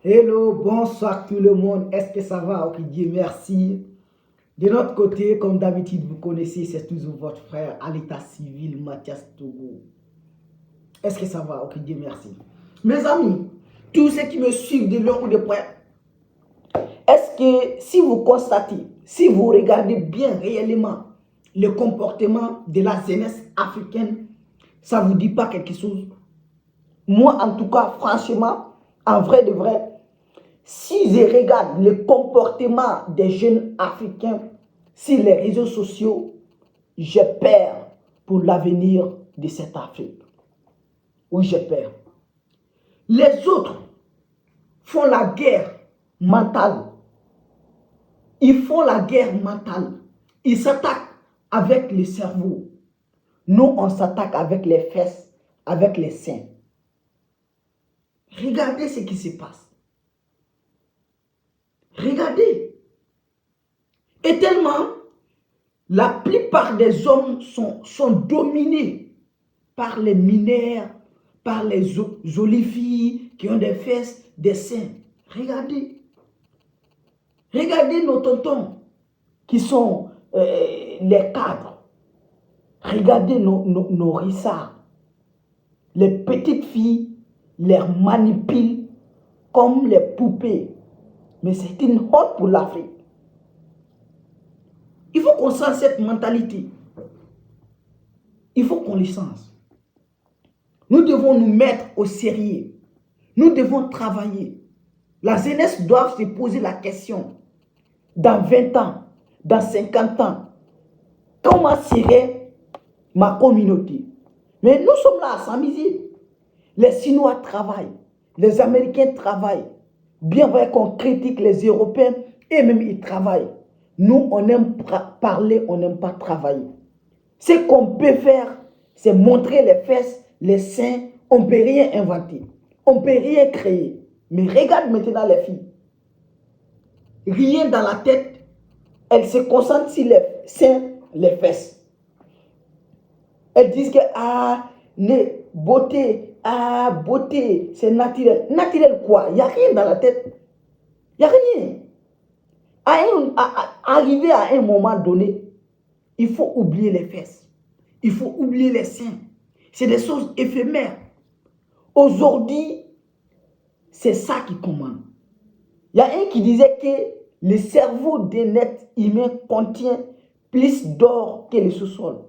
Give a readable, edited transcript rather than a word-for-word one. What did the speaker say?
Hello, bonsoir tout le monde. Est-ce que ça va? Ok, Dieu merci. De notre côté, comme d'habitude, vous connaissez, c'est toujours votre frère à l'état civil, Mathias Togo. Est-ce que ça va? Ok, Dieu merci. Mes amis, tous ceux qui me suivent de loin ou de près, est-ce que si vous constatez, si vous regardez bien réellement le comportement de la jeunesse africaine, ça ne vous dit pas quelque chose? Moi, en tout cas, franchement, en vrai de vrai, si je regarde le comportement des jeunes africains sur les réseaux sociaux, j'ai peur pour l'avenir de cette Afrique. Oui, j'ai peur. Les autres font la guerre mentale. Ils font la guerre mentale. Ils s'attaquent avec le cerveau. Nous, on s'attaque avec les fesses, avec les seins. Regardez ce qui se passe. Regardez. Et tellement, la plupart des hommes sont dominés par les mineurs, par les jolies filles qui ont des fesses, des seins. Regardez. Regardez nos tontons qui sont les cadres. Regardez nos rissards. Les petites filles les manipulent comme les poupées. Mais c'est une honte pour l'Afrique. Il faut qu'on sente cette mentalité. Il faut qu'on les sente. Nous devons nous mettre au sérieux. Nous devons travailler. La jeunesse doit se poser la question. Dans 20 ans, dans 50 ans, comment serait ma communauté? Mais nous sommes là à s'amuser. Les Chinois travaillent. Les Américains travaillent. Bien vrai qu'on critique les Européens, et même ils travaillent. Nous, on aime parler, on n'aime pas travailler. Ce qu'on peut faire, c'est montrer les fesses, les seins. On ne peut rien inventer. On ne peut rien créer. Mais regarde maintenant les filles. Rien dans la tête. Elles se concentrent sur les seins, les fesses. Elles disent que beauté, c'est naturel. Naturel quoi? Il n'y a rien dans la tête. Il n'y a rien. Arriver à un moment donné, il faut oublier les fesses. Il faut oublier les seins. C'est des choses éphémères. Aujourd'hui, c'est ça qui commande. Il y a un qui disait que le cerveau d'un être humain contient plus d'or que le sous-sol.